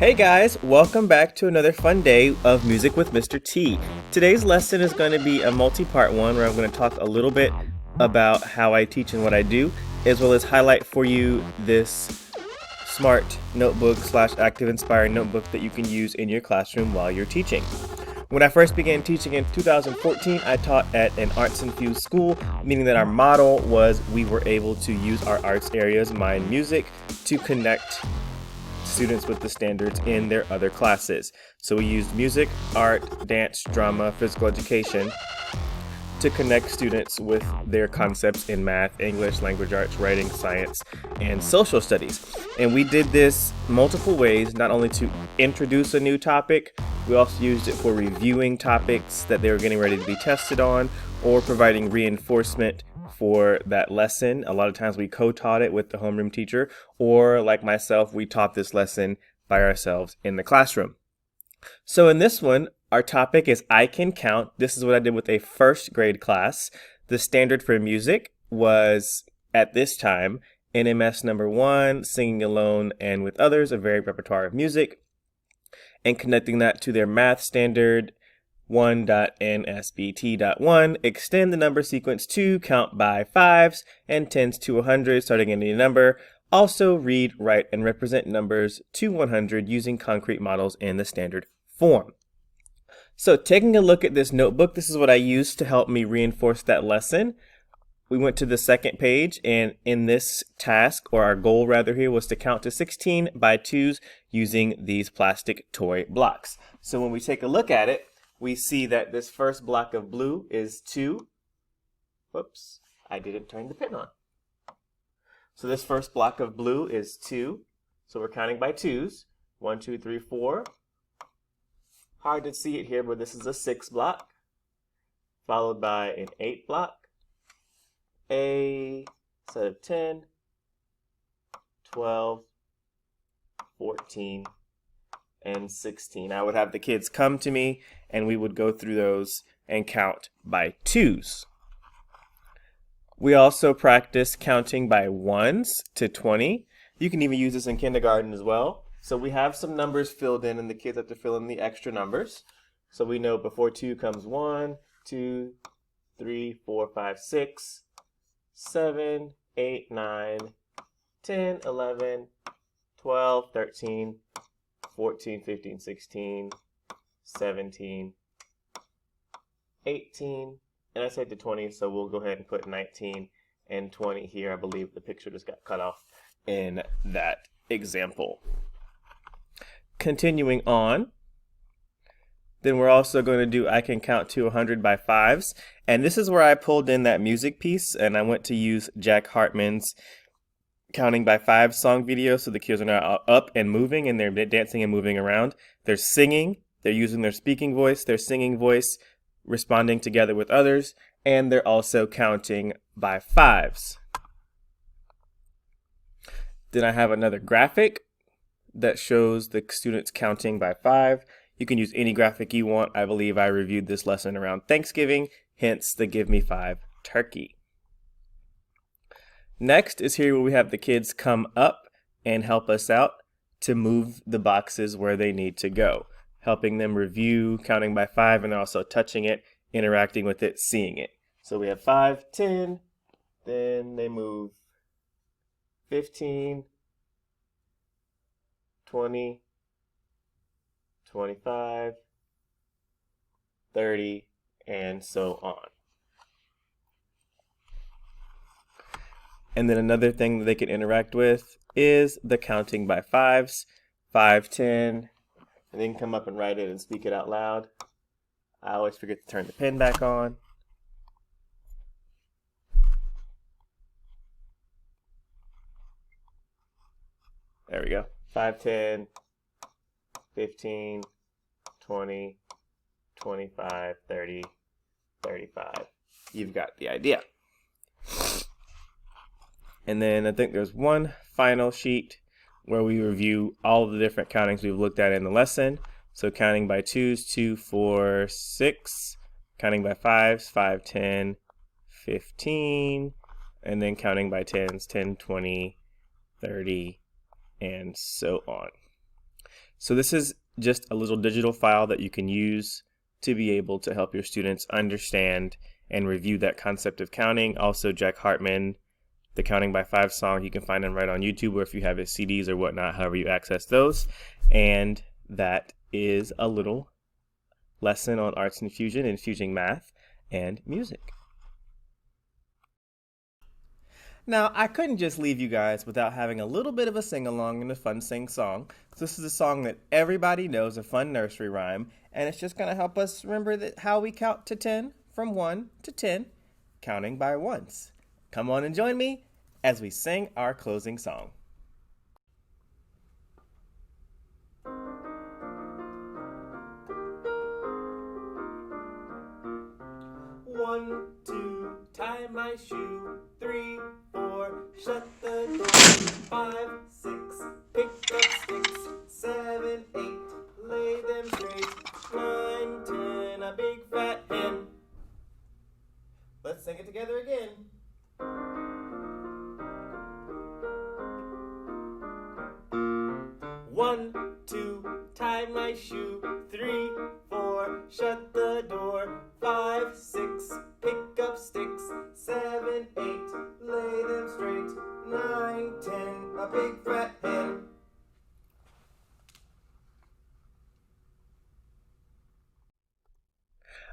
Hey guys, welcome back to another fun day of Music with Mr. T. Today's lesson is going to be a multi-part one where I'm going to talk a little bit about how I teach and what I do, as well as highlight for you this smart notebook / active inspiring notebook that you can use in your classroom while you're teaching. When I first began teaching in 2014, I taught at an Arts Infused school, meaning that our model was we were able to use our arts areas, mind, music, to connect students with the standards in their other classes. So we used music, art, dance, drama, physical education to connect students with their concepts in math, English, language arts, writing, science, and social studies. And we did this multiple ways, not only to introduce a new topic, we also used it for reviewing topics that they were getting ready to be tested on, or providing reinforcement for that lesson. A lot of times we co-taught it with the homeroom teacher, or like myself, we taught this lesson by ourselves in the classroom. So in this one, our topic is I Can Count. This is what I did with a first grade class. The standard for music was, at this time, NMS number 1, singing alone and with others, a varied repertoire of music, and connecting that to their math standard 1.nsbt.1, extend the number sequence to count by fives and tens to 100, starting at any number. Also read, write, and represent numbers to 100 using concrete models in the standard form. So taking a look at this notebook, this is what I used to help me reinforce that lesson. We went to the second page, and in this task, or our goal rather here, was to count to 16 by twos using these plastic toy blocks. So when we take a look at it, we see that this first block of blue is 2. Whoops, I didn't turn the pen on. So this first block of blue is 2. So we're counting by twos. 1, 2, 3, 4. Hard to see it here, but this is a 6 block, followed by an 8 block, a set of 10, 12, 14, and 16. I would have the kids come to me and we would go through those and count by twos. We also practice counting by ones to 20. You can even use this in kindergarten as well. So we have some numbers filled in and the kids have to fill in the extra numbers. So we know before 2 comes 1, 2, 3, 4, 5, 6, 7, 8, 9, 10, 11, 12, 13, 14, 15, 16, 17, 18, and I said to 20, so we'll go ahead and put 19 and 20 here. I believe the picture just got cut off in that example. Continuing on, then we're also going to do I Can Count to 100 by fives, and this is where I pulled in that music piece, and I went to use Jack Hartman's Counting by Five song video, so the kids are now up and moving, and they're dancing and moving around. They're singing, they're using their speaking voice, their singing voice, responding together with others, and they're also counting by fives. Then I have another graphic that shows the students counting by 5. You can use any graphic you want. I believe I reviewed this lesson around Thanksgiving, hence the Give Me 5 turkey. Next is here where we have the kids come up and help us out to move the boxes where they need to go, helping them review counting by 5, and they're also touching it, interacting with it, seeing it. So we have 5, 10, then they move 15, 20, 25, 30, and so on. And then another thing that they can interact with is the counting by fives, 5, 10, and then come up and write it and speak it out loud. I always forget to turn the pen back on. There we go. 5, 10, 15, 20, 25, 30, 35. You've got the idea. And then I think there's one final sheet where we review all of the different countings we've looked at in the lesson. So counting by twos, 2, 4, 6. Counting by fives, 5, 10, 15. And then counting by tens, 10, 20, 30, and so on. So this is just a little digital file that you can use to be able to help your students understand and review that concept of counting. Also, Jack Hartman, the Counting by Five song, you can find them right on YouTube, or if you have his CDs or whatnot, however you access those. And that is a little lesson on Arts Infusion, infusing math and music. Now, I couldn't just leave you guys without having a little bit of a sing-along and a fun sing song. So this is a song that everybody knows, a fun nursery rhyme, and it's just going to help us remember that how we count to 10 from 1 to 10, counting by ones. Come on and join me as we sing our closing song. 1, 2, tie my shoe. 3, 4, shut the door. 5, 6, pick up sticks. 7, 8, lay them straight. 9, 10, a big fat hen. Let's sing it together again. 1, 2, tie my shoe. 3, 4, shut the door. 5, 6, pick up sticks. 7, 8, lay them straight. 9, 10, a big fat hen.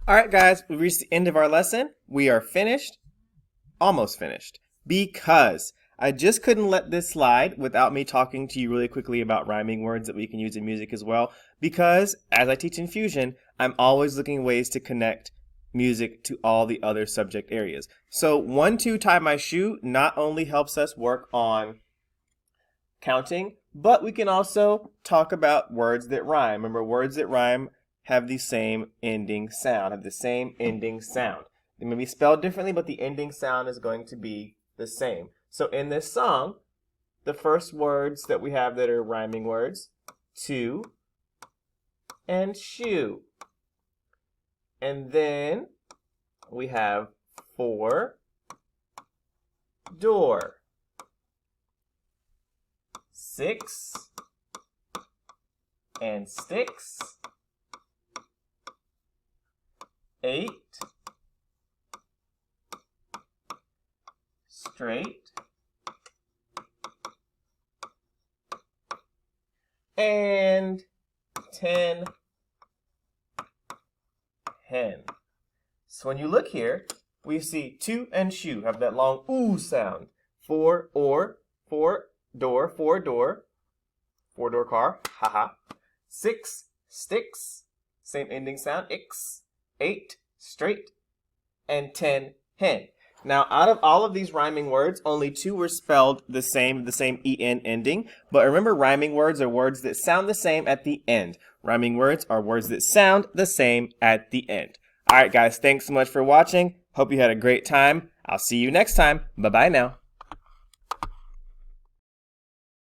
All right, guys, we reached the end of our lesson. We are finished, almost finished, because I just couldn't let this slide without me talking to you really quickly about rhyming words that we can use in music as well, because as I teach Infusion, I'm always looking ways to connect music to all the other subject areas. So 1, 2, tie my shoe not only helps us work on counting, but we can also talk about words that rhyme. Remember, words that rhyme have the same ending sound, They may be spelled differently, but the ending sound is going to be the same. So in this song, the first words that we have that are rhyming words, to and shoe. And then we have for, door. 6 and sticks. 8 straight. And 10 hen. So when you look here, we see to and shoe have that long ooh sound. For or, for door, for door car, haha. 6 sticks, same ending sound, ix. 8 straight, and 10 hen. Now, out of all of these rhyming words, only 2 were spelled the same en ending. But remember, rhyming words are words that sound the same at the end. Rhyming words are words that sound the same at the end. All right, guys, thanks so much for watching. Hope you had a great time. I'll see you next time. Bye-bye now.